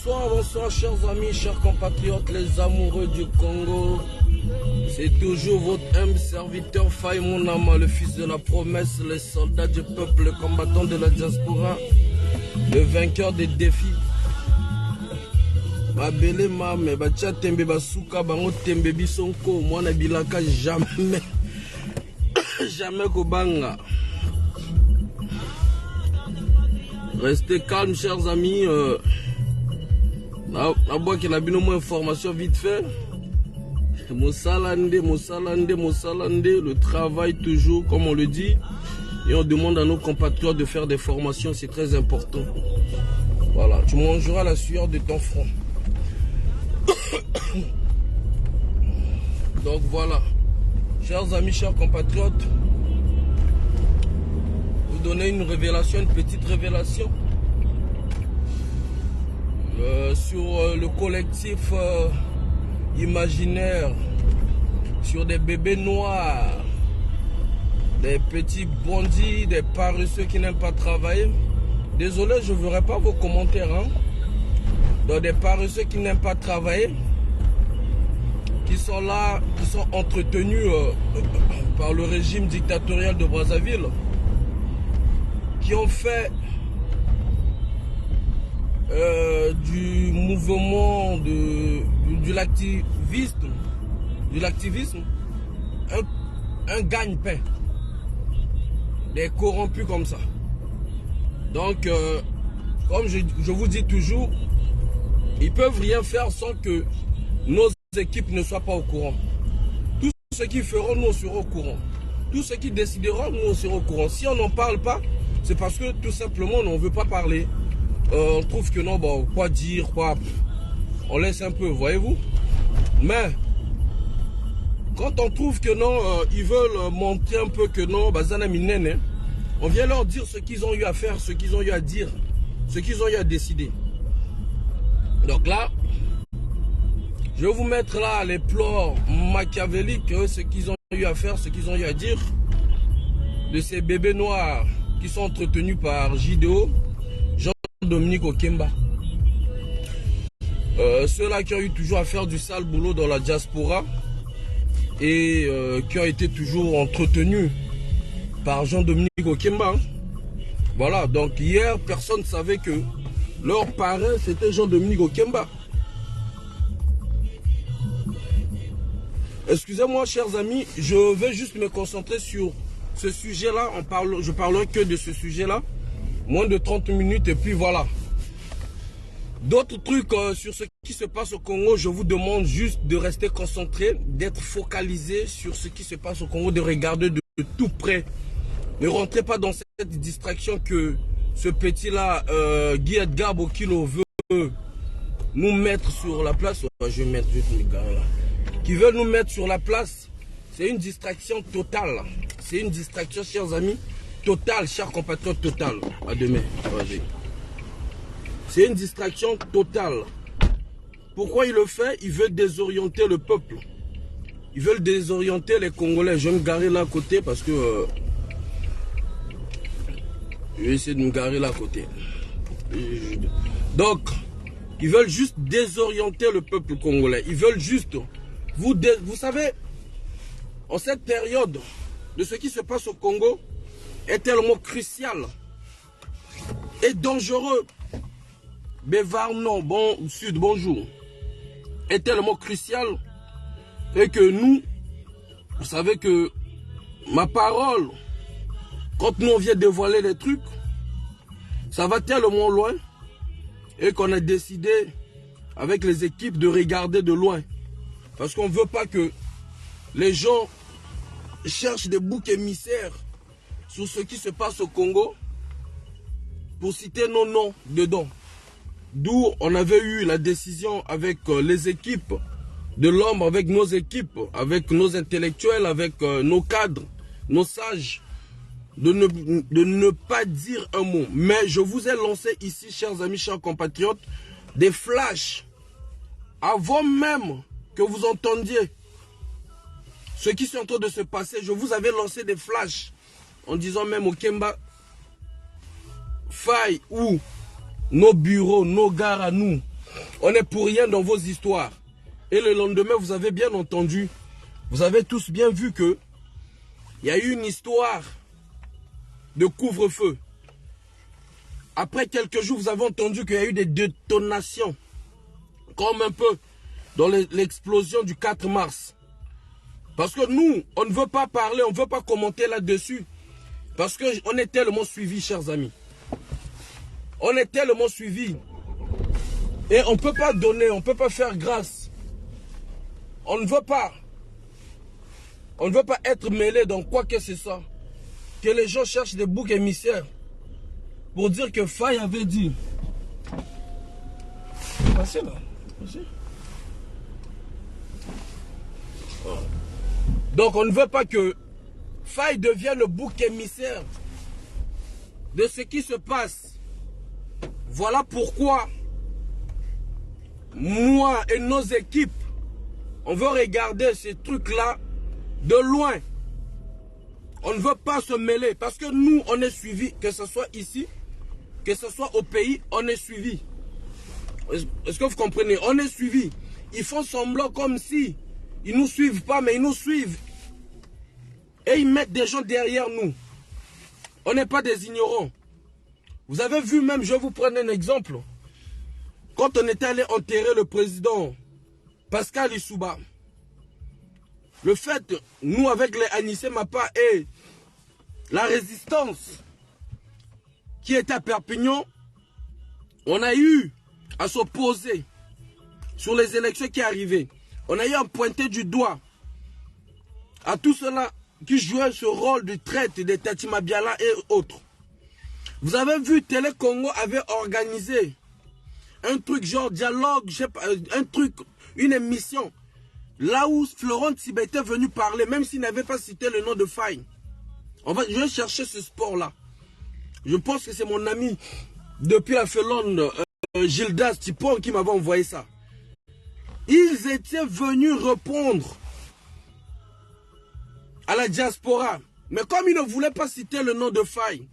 bonsoir chers amis, chers compatriotes, les amoureux du Congo. C'est toujours votre humble serviteur Faye Mounama, le fils de la promesse, le soldat du peuple, le combattant de la diaspora, le vainqueur des défis. Babele mame, bacha tembe basuka, bango tembe bisonko, mwana bilaka jamais, jamais kobanga. Restez calmes chers amis. Aboua qui a bien au moins information vite fait. Moussalande, le travail toujours, comme on le dit. Et on demande à nos compatriotes de faire des formations, c'est très important. Voilà, tu mangeras la sueur de ton front. Donc voilà, chers amis, chers compatriotes, vous donnez une révélation, une petite révélation. Sur le collectif imaginaire, sur des bébés noirs, des petits bandits, des paresseux qui n'aiment pas travailler. Désolé, je ne verrai pas vos commentaires. Hein. Donc des paresseux qui n'aiment pas travailler, qui sont là, qui sont entretenus par le régime dictatorial de Brazzaville, qui ont fait du mouvement de l'activisme un gagne-pain, des corrompus comme ça. Donc comme je vous dis toujours, ils peuvent rien faire sans que nos équipes ne soient pas au courant. Tout ce qu'ils feront, nous serons au courant. Tout ce qu'ils décideront, nous serons au courant. Si on n'en parle pas, c'est parce que tout simplement on ne veut pas parler. On trouve que non, bon, quoi dire, quoi. On laisse un peu, voyez-vous. Mais quand on trouve que non, ils veulent montrer un peu que non, Bazana Minene, on vient leur dire ce qu'ils ont eu à faire, ce qu'ils ont eu à dire, ce qu'ils ont eu à décider. Donc là, je vais vous mettre là les plans machiavéliques, ce qu'ils ont eu à faire, ce qu'ils ont eu à dire, de ces bébés noirs qui sont entretenus par JDO, Jean-Dominique Okemba. Ceux-là qui ont eu toujours à faire du sale boulot dans la diaspora et qui ont été toujours entretenus par Jean-Dominique Okemba. Voilà, donc hier, personne ne savait que leur parrain, c'était Jean-Dominique Okemba. Excusez-moi, chers amis, je vais juste me concentrer sur ce sujet-là. Je parlerai que de ce sujet-là. Moins de 30 minutes et puis voilà. D'autres trucs sur ce qui se passe au Congo, je vous demande juste de rester concentré, d'être focalisé sur ce qui se passe au Congo, de regarder de tout près. Ne rentrez pas dans cette distraction que ce petit-là, Guy Edgar Bokilo, veut nous mettre sur la place. Je vais mettre juste mes gars là. Qui veut nous mettre sur la place. C'est une distraction totale. C'est une distraction, chers amis, totale, chers compatriotes, totale. À demain. C'est une distraction totale. Pourquoi il le fait? Il veut désorienter le peuple. Ils veulent désorienter les Congolais. Je vais me garer là à côté parce que... je vais essayer de me garer là à côté. Donc, ils veulent juste désorienter le peuple congolais. Ils veulent juste... Vous savez, en cette période de ce qui se passe au Congo est tellement crucial et dangereux. Bévarnon, bon, Sud, bonjour. Est tellement crucial et que nous, vous savez que ma parole, quand nous on vient dévoiler les trucs, ça va tellement loin et qu'on a décidé avec les équipes de regarder de loin. Parce qu'on ne veut pas que les gens cherchent des boucs émissaires sur ce qui se passe au Congo pour citer nos noms dedans. D'où on avait eu la décision avec les équipes de l'ombre, avec nos équipes, avec nos intellectuels, avec nos cadres, nos sages, de ne pas dire un mot. Mais je vous ai lancé ici, chers amis, chers compatriotes, des flashs avant même que vous entendiez ce qui est en train de se passer. Je vous avais lancé des flashs en disant même au Kemba, Faye ou nos bureaux, nos gares à nous on n'est pour rien dans vos histoires. Et le lendemain, vous avez bien entendu, vous avez tous bien vu que il y a eu une histoire de couvre-feu. Après quelques jours, vous avez entendu qu'il y a eu des détonations, comme un peu dans l'explosion du 4 mars. Parce que nous, on ne veut pas parler, on ne veut pas commenter là-dessus. Parce qu'on est tellement suivis, chers amis. On est tellement suivis. Et on ne peut pas donner, on ne peut pas faire grâce. On ne veut pas. On ne veut pas être mêlé dans quoi que ce soit. Que les gens cherchent des boucs émissaires. Pour dire que Faye avait dit. Passez là. Passez. Donc on ne veut pas que Faye devienne le bouc émissaire de ce qui se passe. Voilà pourquoi moi et nos équipes, on veut regarder ces trucs-là de loin. On ne veut pas se mêler parce que nous, on est suivis, que ce soit ici, que ce soit au pays, on est suivis. Est-ce que vous comprenez? On est suivis. Ils font semblant comme si ils ne nous suivent pas, mais ils nous suivent. Et ils mettent des gens derrière nous. On n'est pas des ignorants. Vous avez vu même, je vais vous prendre un exemple. Quand on était allé enterrer le président Pascal Lissouba, le fait, nous avec les Anissé Mapa et la résistance qui était à Perpignan, on a eu à s'opposer sur les élections qui arrivaient. On a eu à pointer du doigt à tout cela qui jouait ce rôle de traite des Tati Mabiala et autres. Vous avez vu, Télé Congo avait organisé un truc genre dialogue, je sais pas, un truc, une émission, là où Florent Tibet était venu parler, même s'il n'avait pas cité le nom de Faye. Je vais chercher ce sport-là. Je pense que c'est mon ami depuis la Finlande, Gildas Tipon, qui m'avait envoyé ça. Ils étaient venus répondre à la diaspora. Mais comme ils ne voulaient pas citer le nom de Faye,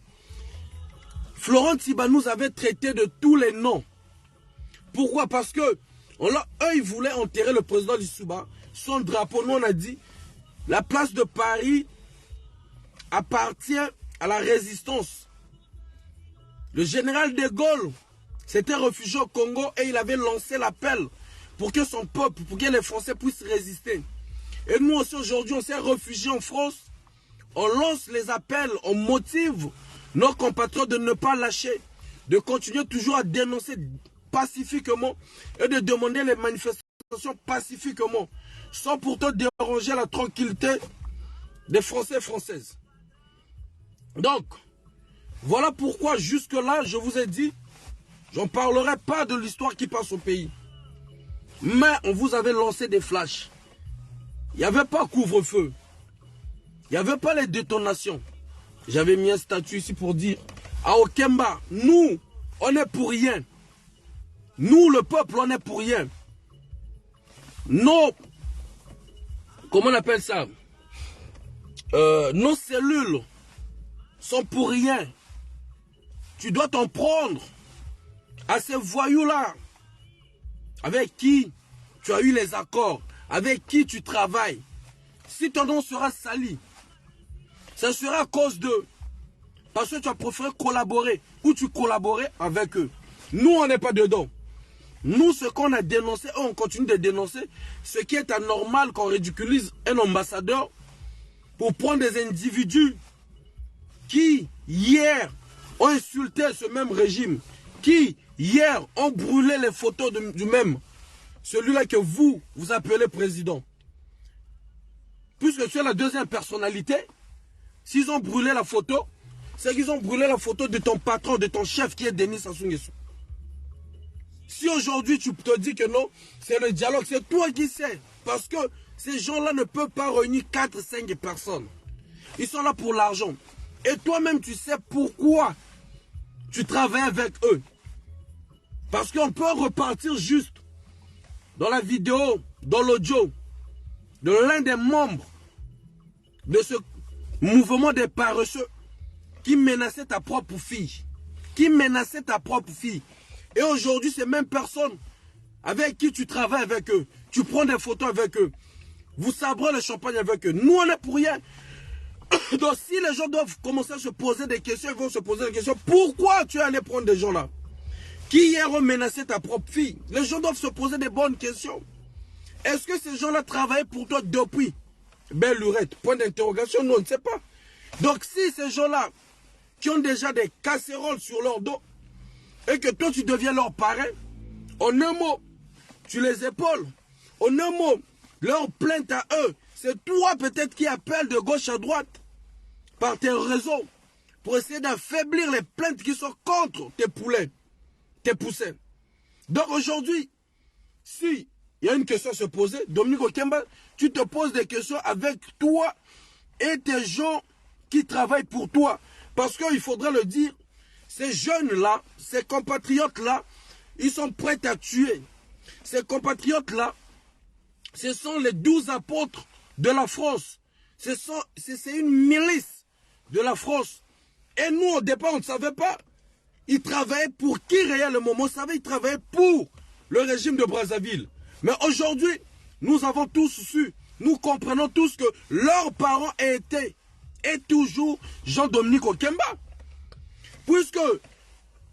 Florent Tiba nous avait traité de tous les noms. Pourquoi? Parce que eux, ils voulaient enterrer le président Lissouba. Son drapeau, nous on a dit, la place de Paris appartient à la résistance. Le général de Gaulle s'était réfugié au Congo et il avait lancé l'appel pour que son peuple, pour que les Français puissent résister. Et nous aussi aujourd'hui, on s'est réfugiés en France. On lance les appels, on motive nos compatriotes de ne pas lâcher, de continuer toujours à dénoncer pacifiquement et de demander les manifestations pacifiquement, sans pourtant déranger la tranquillité des Français et Françaises. Donc, voilà pourquoi jusque-là, je vous ai dit, j'en parlerai pas de l'histoire qui passe au pays. Mais on vous avait lancé des flashs. Il n'y avait pas couvre-feu. Il n'y avait pas les détonations. J'avais mis un statut ici pour dire à Okemba, nous, on est pour rien. Nous, le peuple, on est pour rien. Nos, comment on appelle ça? Nos cellules sont pour rien. Tu dois t'en prendre à ces voyous-là avec qui tu as eu les accords, avec qui tu travailles. Si ton nom sera sali, ça sera à cause d'eux. Parce que tu as préféré collaborer ou tu collaborais avec eux. Nous, on n'est pas dedans. Nous, ce qu'on a dénoncé, on continue de dénoncer, ce qui est anormal qu'on ridiculise un ambassadeur pour prendre des individus qui, hier, ont insulté ce même régime, qui, hier, ont brûlé les photos du même, celui-là que vous appelez président. Puisque tu es la deuxième personnalité, s'ils ont brûlé la photo, c'est qu'ils ont brûlé la photo de ton patron, de ton chef qui est Denis Sassou Nguesso. Si aujourd'hui tu te dis que non, c'est le dialogue, c'est toi qui sais. Parce que ces gens-là ne peuvent pas réunir 4-5 personnes. Ils sont là pour l'argent. Et toi-même tu sais pourquoi tu travailles avec eux. Parce qu'on peut repartir juste dans la vidéo, dans l'audio de l'un des membres de ce mouvement des paresseux qui menaçait ta propre fille. Qui menaçait ta propre fille. Et aujourd'hui, ces mêmes personnes avec qui tu travailles avec eux, tu prends des photos avec eux, vous sabrez le champagne avec eux. Nous, on est pour rien. Donc, si les gens doivent commencer à se poser des questions, ils vont se poser des questions. Pourquoi tu es allé prendre des gens là qui hier ont menacé ta propre fille? Les gens doivent se poser des bonnes questions. Est-ce que ces gens-là travaillaient pour toi depuis? Belle lurette, point d'interrogation, nous on ne sait pas. Donc, si ces gens-là qui ont déjà des casseroles sur leur dos et que toi tu deviens leur parrain, en un mot, tu les épaules. En un mot, leur plainte à eux, c'est toi peut-être qui appelles de gauche à droite par tes réseaux pour essayer d'affaiblir les plaintes qui sont contre tes poulets, tes poussins. Donc aujourd'hui, si il y a une question à se poser, Dominique Okemba, tu te poses des questions avec toi et tes gens qui travaillent pour toi. Parce qu'il faudrait le dire, ces jeunes-là, ces compatriotes-là, ils sont prêts à tuer. Ces compatriotes-là, ce sont les 12 apôtres de la France. C'est une milice de la France. Et nous, au départ, on ne savait pas. Ils travaillaient pour qui réellement? On savait qu'ils travaillaient pour le régime de Brazzaville. Mais aujourd'hui, nous avons tous su, nous comprenons tous que leurs parents étaient et toujours Jean-Dominique Okemba. Puisque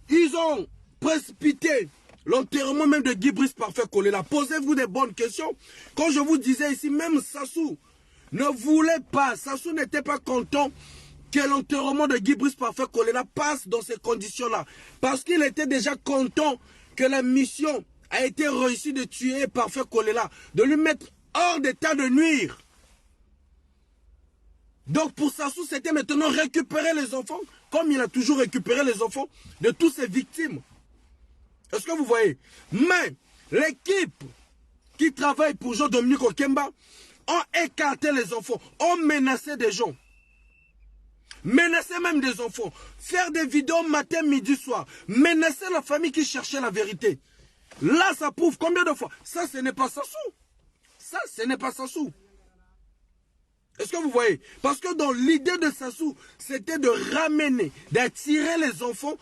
ils ont précipité l'enterrement même de Guy Brice Parfait Kolela. Posez-vous des bonnes questions. Quand je vous disais ici, même Sassou ne voulait pas, Sassou n'était pas content que l'enterrement de Guy Brice Parfait Kolela passe dans ces conditions-là. Parce qu'il était déjà content que la mission a été réussie de tuer Parfait Kolela, de lui mettre hors d'état de nuire. Donc pour Sassou, c'était maintenant récupérer les enfants, comme il a toujours récupéré les enfants de toutes ses victimes. Est-ce que vous voyez? Mais l'équipe qui travaille pour Jean-Dominique Okemba ont écarté les enfants, ont menacé des gens. Menacer même des enfants. Faire des vidéos matin, midi, soir. Menacer la famille qui cherchait la vérité. Là, ça prouve combien de fois? Ça, ce n'est pas Sassou. Ça, ce n'est pas Sassou. Est-ce que vous voyez? Parce que dans l'idée de Sassou, c'était de ramener, d'attirer les enfants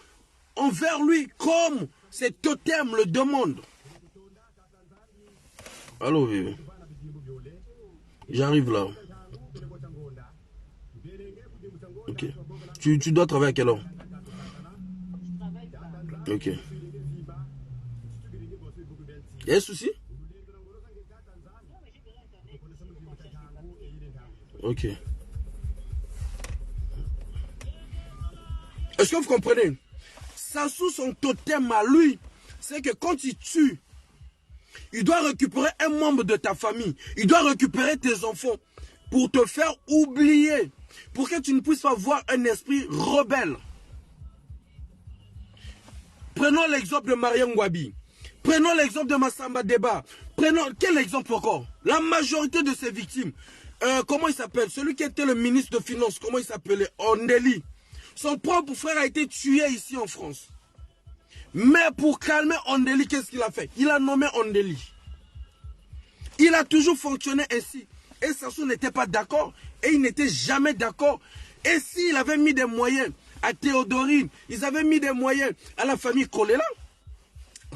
envers lui comme ses totems le demandent. Allô, bébé. J'arrive là. Ok. Tu dois travailler à quelle heure? Ok. Il y a un souci? Ok. Est-ce que vous comprenez? Sassou, son totem à lui, c'est que quand il tue, il doit récupérer un membre de ta famille. Il doit récupérer tes enfants pour te faire oublier. Pour que tu ne puisses pas voir un esprit rebelle. Prenons l'exemple de Mariam Ngouabi. Prenons l'exemple de Massamba Deba. Prenons quel exemple encore? La majorité de ces victimes. Comment il s'appelle? Celui qui était le ministre de Finances, comment il s'appelait? Ondeli. Son propre frère a été tué ici en France. Mais pour calmer Ondeli, qu'est-ce qu'il a fait? Il a nommé Ondeli. Il a toujours fonctionné ainsi. Et Sassou n'était pas d'accord. Et il n'était jamais d'accord. Et s'il avait mis des moyens à Théodorine, ils avaient mis des moyens à la famille Kolela,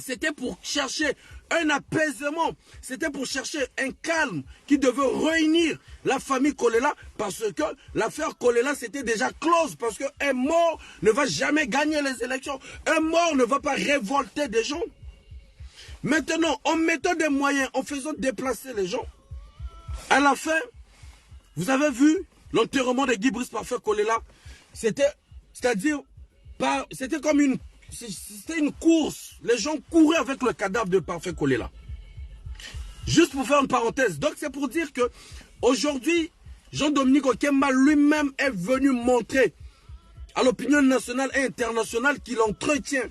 c'était pour chercher un apaisement. C'était pour chercher un calme qui devait réunir la famille Kolela, parce que l'affaire Kolela c'était déjà close, parce qu'un mort ne va jamais gagner les élections. Un mort ne va pas révolter des gens. Maintenant, en mettant des moyens, en faisant déplacer les gens, à la fin, vous avez vu l'enterrement de Guy Brice Parfait Kolela, c'est-à-dire, c'était comme une course. Les gens couraient avec le cadavre de Parfait Kolela. Juste pour faire une parenthèse. Donc c'est pour dire que aujourd'hui, Jean-Dominique Okemba lui-même est venu montrer à l'opinion nationale et internationale qu'il entretient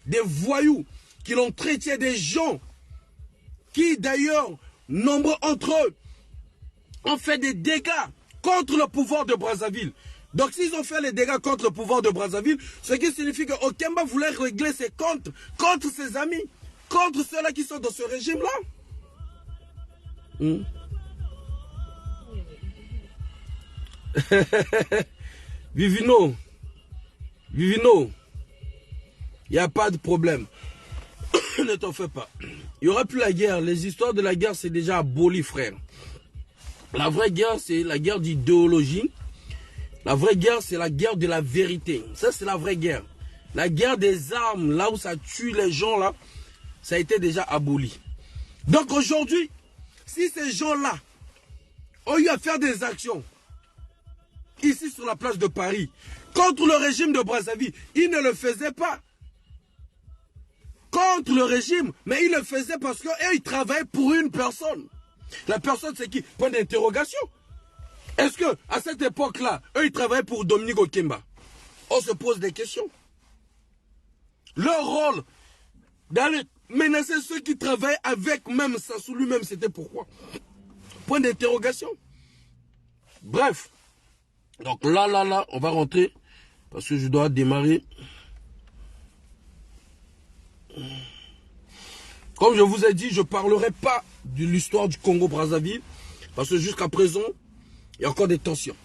des voyous, qu'il entretient des gens qui d'ailleurs, nombreux entre eux, ont fait des dégâts contre le pouvoir de Brazzaville. Donc s'ils ont fait les dégâts contre le pouvoir de Brazzaville, ce qui signifie que Okemba voulait régler ses comptes contre ses amis, contre ceux-là qui sont dans ce régime-là. Vivino, il n'y a pas de problème. Ne t'en fais pas. Il n'y aura plus la guerre. Les histoires de la guerre, c'est déjà aboli, frère. La vraie guerre, c'est la guerre d'idéologie. La vraie guerre, c'est la guerre de la vérité. Ça, c'est la vraie guerre. La guerre des armes, là où ça tue les gens, là, ça a été déjà aboli. Donc aujourd'hui, si ces gens-là ont eu à faire des actions, ici sur la place de Paris, contre le régime de Brazzaville, ils ne le faisaient pas. Contre le régime, mais ils le faisaient parce qu'eux, ils travaillaient pour une personne. La personne, c'est qui? Point d'interrogation. Est-ce que à cette époque-là, eux, ils travaillaient pour Dominique Okemba? On se pose des questions. Leur rôle d'aller menacer ceux qui travaillent avec même Sassou lui-même, c'était pourquoi? Point d'interrogation. Bref. Donc là, on va rentrer parce que je dois démarrer. Comme je vous ai dit, je ne parlerai pas de l'histoire du Congo-Brazzaville parce que jusqu'à présent, il y a encore des tensions.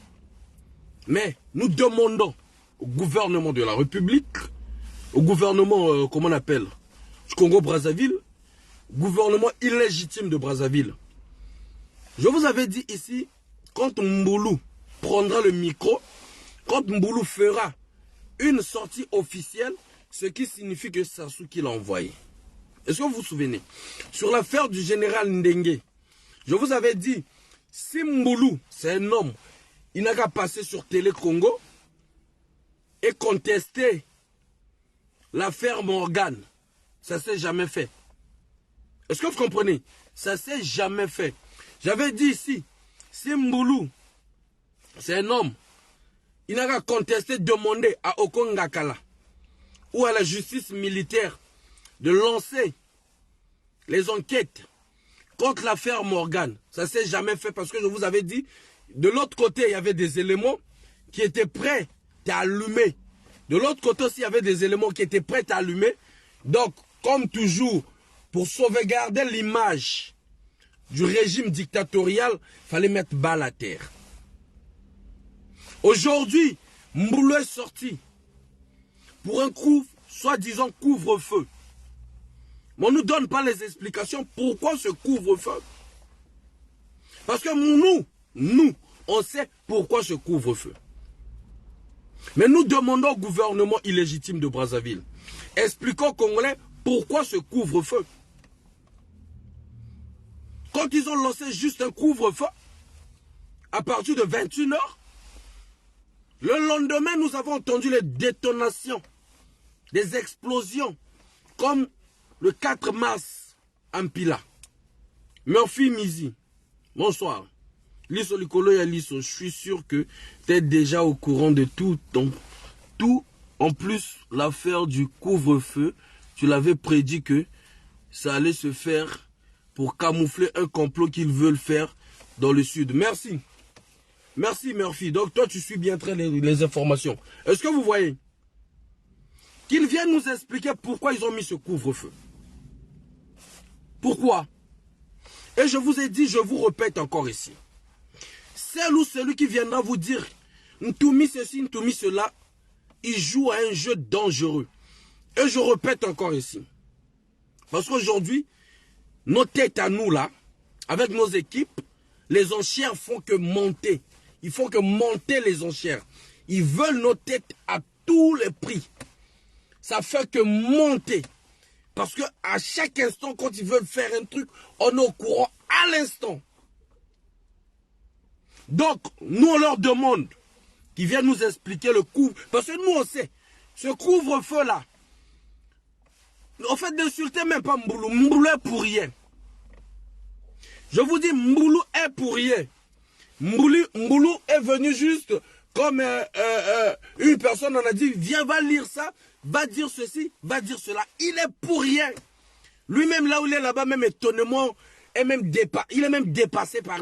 Mais nous demandons au gouvernement de la République, au gouvernement, comment on appelle, du Congo-Brazzaville, gouvernement illégitime de Brazzaville. Je vous avais dit ici, quand Mboulou prendra le micro, quand Mboulou fera une sortie officielle, ce qui signifie que c'est Sassou qui l'a envoyé. Est-ce que vous vous souvenez? Sur l'affaire du général Ndengue, je vous avais dit, si Mboulou, c'est un homme, il n'a qu'à passer sur Télé Congo et contester l'affaire Morgan. Ça ne s'est jamais fait. Est-ce que vous comprenez? Ça ne s'est jamais fait. J'avais dit ici, si Mboulou, c'est un homme, il n'a qu'à contester, demander à Okongakala ou à la justice militaire de lancer les enquêtes contre l'affaire Morgan. Ça ne s'est jamais fait parce que je vous avais dit, de l'autre côté, il y avait des éléments qui étaient prêts à allumer. De l'autre côté aussi, il y avait des éléments qui étaient prêts à allumer. Donc, comme toujours, pour sauvegarder l'image du régime dictatorial, il fallait mettre balle à terre. Aujourd'hui, Mboulou est sorti pour un soi-disant couvre-feu. Mais on ne nous donne pas les explications pourquoi ce couvre-feu. Parce que nous, on sait pourquoi ce couvre-feu. Mais nous demandons au gouvernement illégitime de Brazzaville, expliquons aux Congolais pourquoi ce couvre-feu. Quand ils ont lancé juste un couvre-feu, à partir de 21 h, le lendemain, nous avons entendu les détonations, des explosions, comme le 4 mars en Pila. Murphy Mizi, bonsoir. Liso Likolo et Liso, je suis sûr que tu es déjà au courant de tout. Donc, tout, en plus, l'affaire du couvre-feu, tu l'avais prédit que ça allait se faire pour camoufler un complot qu'ils veulent faire dans le sud. Merci. Merci Murphy. Donc toi, tu suis bien très les informations. Est-ce que vous voyez qu'ils viennent nous expliquer pourquoi ils ont mis ce couvre-feu? Pourquoi? Et je vous ai dit, je vous répète encore ici. Celle ou celui qui viendra vous dire Ntoumi ceci, Ntoumi cela, il joue à un jeu dangereux. Et je répète encore ici. Parce qu'aujourd'hui, nos têtes à nous là, avec nos équipes, les enchères font que monter. Il faut que monter les enchères. Ils veulent nos têtes à tous les prix. Ça fait que monter. Parce que à chaque instant, quand ils veulent faire un truc, on est au courant à l'instant. Donc, nous, on leur demande qu'ils viennent nous expliquer le couvre. Parce que nous, on sait, ce couvre-feu-là, en fait, d'insulter même pas Mboulou. Mboulou est pour rien. Je vous dis, Mboulou est pour rien. Mboulou est venu juste comme une personne, on a dit, viens, va lire ça, va dire ceci, va dire cela. Il est pour rien. Lui-même, là où il est là-bas, même étonnement, il est même dépassé par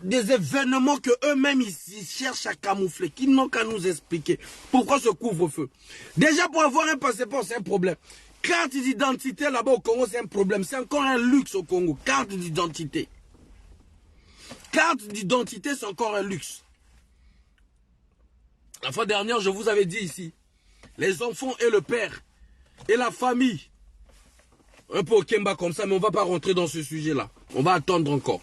des événements que eux-mêmes ils cherchent à camoufler, qui n'ont qu'à nous expliquer. Pourquoi ce couvre-feu? Déjà, pour avoir un passeport, c'est un problème. Carte d'identité là-bas au Congo, c'est un problème. C'est encore un luxe au Congo. Carte d'identité. Carte d'identité, c'est encore un luxe. La fois dernière, je vous avais dit ici, les enfants et le père et la famille un peu au Kemba comme ça, mais on ne va pas rentrer dans ce sujet-là. On va attendre encore.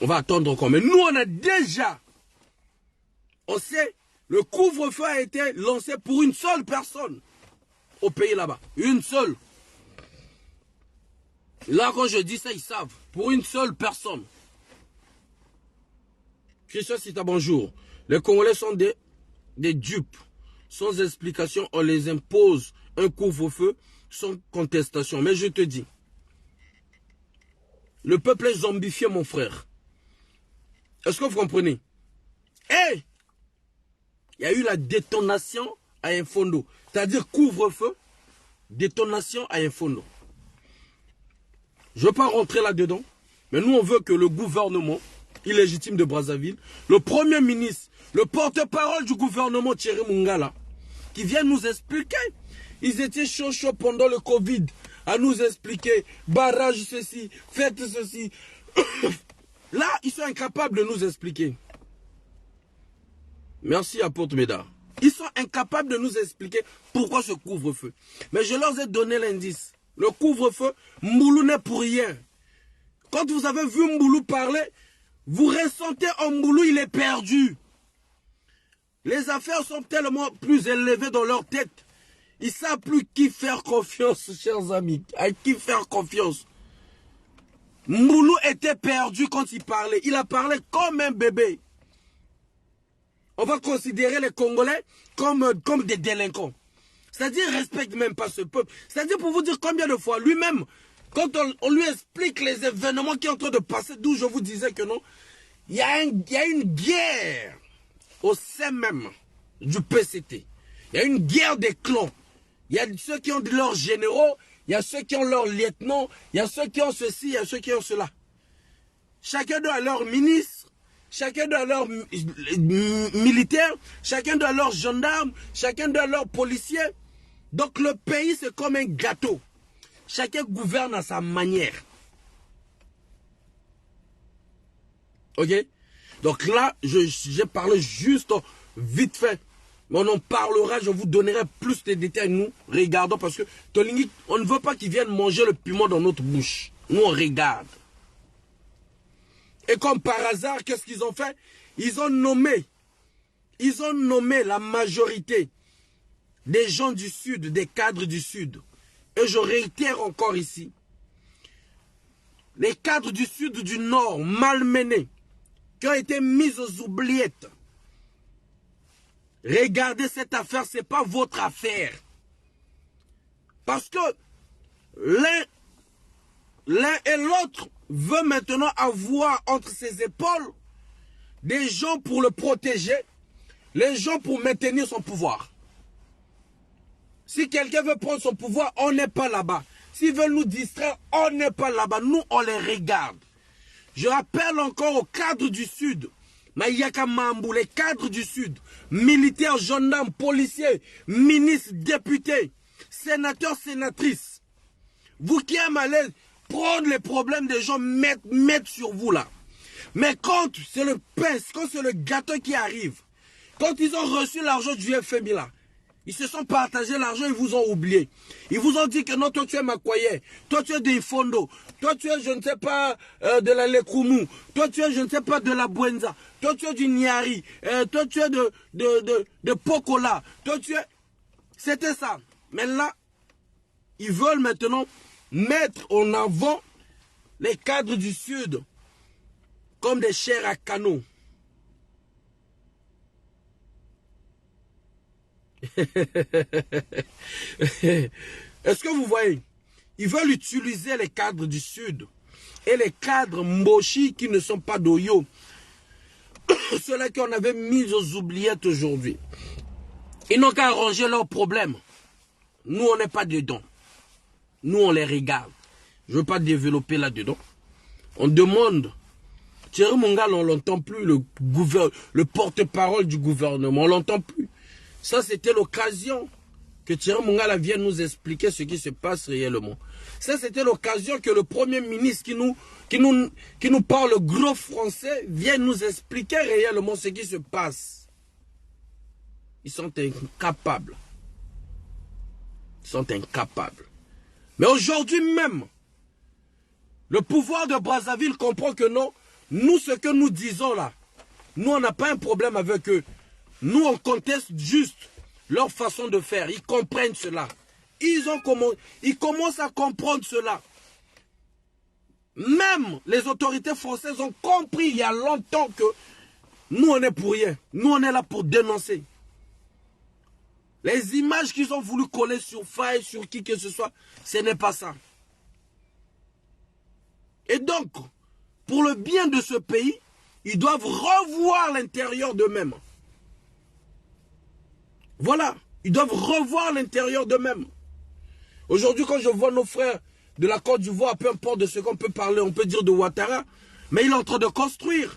On va attendre encore. Mais nous, on a déjà, on sait, le couvre-feu a été lancé pour une seule personne au pays là-bas. Une seule. Là, quand je dis ça, ils savent. Pour une seule personne. Christian Sita, bonjour. Les Congolais sont des dupes. Sans explication, on les impose un couvre-feu sans contestation. Mais je te dis, le peuple est zombifié, mon frère. Est-ce que vous comprenez? Et il y a eu la détonation à Infondo. C'est-à-dire couvre-feu, détonation à Infondo. Je ne veux pas rentrer là-dedans, mais nous, on veut que le gouvernement illégitime de Brazzaville, le premier ministre, le porte-parole du gouvernement Thierry Mungala, qui viennent nous expliquer. Ils étaient chauds pendant le Covid, à nous expliquer, barrage ceci, faites ceci. Là, ils sont incapables de nous expliquer. Merci à Porte Médard. Ils sont incapables de nous expliquer pourquoi ce couvre-feu. Mais je leur ai donné l'indice. Le couvre-feu, Mboulou n'est pour rien. Quand vous avez vu Mboulou parler, vous ressentez Mboulou, il est perdu. Les affaires sont tellement plus élevées dans leur tête. Ils ne savent plus qui faire confiance, chers amis. À qui faire confiance. Mboulou était perdu quand il parlait. Il a parlé comme un bébé. On va considérer les Congolais comme des délinquants. C'est-à-dire, il ne respecte même pas ce peuple. C'est-à-dire, pour vous dire combien de fois, lui-même, quand on lui explique les événements qui sont en train de passer, d'où je vous disais que non, il y a une guerre au sein même du PCT. Il y a une guerre des clans. Il y a ceux qui ont leurs généraux, il y a ceux qui ont leurs lieutenants, il y a ceux qui ont ceci, il y a ceux qui ont cela. Chacun doit leur ministre, chacun doit leur militaire, chacun doit leur gendarme, chacun doit leur policier. Donc le pays, c'est comme un gâteau. Chacun gouverne à sa manière. Ok? Donc là, j'ai parlé juste vite fait. Mais on en parlera, je vous donnerai plus de détails. Nous, regardons, parce que Tolingi, on ne veut pas qu'ils viennent manger le piment dans notre bouche. Nous, on regarde. Et comme par hasard, qu'est-ce qu'ils ont fait? Ils ont nommé la majorité des gens du Sud, des cadres du Sud. Et je réitère encore ici, les cadres du Sud, du Nord, malmenés, qui ont été mis aux oubliettes. Regardez cette affaire, ce n'est pas votre affaire. Parce que l'un et l'autre veut maintenant avoir entre ses épaules des gens pour le protéger, les gens pour maintenir son pouvoir. Si quelqu'un veut prendre son pouvoir, on n'est pas là-bas. S'ils veulent nous distraire, on n'est pas là-bas. Nous, on les regarde. Je rappelle encore aux cadres du Sud, Mayaka Mambou, les cadres du Sud, militaires, gendarmes, policiers, ministres, députés, sénateurs, sénatrices. Vous qui aimez aller prendre les problèmes des gens, mettre sur vous là. Mais quand c'est le pain, quand c'est le gâteau qui arrive, quand ils ont reçu l'argent du FMI là, ils se sont partagés l'argent, ils vous ont oublié. Ils vous ont dit que non, toi tu es Makoye, toi tu es des Fondo, toi tu es je ne sais pas de la Lekoumu, toi tu es je ne sais pas de la Buenza, toi tu es du Niari, toi tu es de Pokola, toi tu es... C'était ça. Mais là, ils veulent maintenant mettre en avant les cadres du Sud comme des chairs à canon. Est-ce que vous voyez? Ils veulent utiliser les cadres du Sud et les cadres Mboshi qui ne sont pas d'Oyo. Ceux-là qu'on avait mis aux oubliettes aujourd'hui. Ils n'ont qu'à arranger leurs problèmes. Nous, on n'est pas dedans. Nous, on les regarde. Je ne veux pas développer là-dedans. On demande. Thierry Mungala, on ne l'entend plus. Le porte-parole du gouvernement, on ne l'entend plus. Ça, c'était l'occasion que Thierry Mungala vienne nous expliquer ce qui se passe réellement. Ça, c'était l'occasion que le Premier ministre qui nous parle gros français vienne nous expliquer réellement ce qui se passe. Ils sont incapables. Ils sont incapables. Mais aujourd'hui même, le pouvoir de Brazzaville comprend que non, nous, ce que nous disons là, nous, on n'a pas un problème avec eux. Nous, on conteste juste leur façon de faire. Ils comprennent cela. Ils commencent à comprendre cela. Même les autorités françaises ont compris il y a longtemps que nous, on est pour rien. Nous, on est là pour dénoncer. Les images qu'ils ont voulu coller sur Faye, sur qui que ce soit, ce n'est pas ça. Et donc, pour le bien de ce pays, ils doivent revoir l'intérieur d'eux-mêmes. Voilà, ils doivent revoir l'intérieur d'eux-mêmes. Aujourd'hui, quand je vois nos frères de la Côte d'Ivoire, peu importe de ce qu'on peut parler, on peut dire de Ouattara, mais il est en train de construire.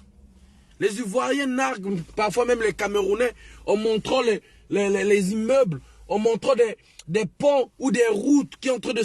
Les Ivoiriens narguent, parfois même les Camerounais, en montrant les immeubles, en montrant des ponts ou des routes qui sont en train de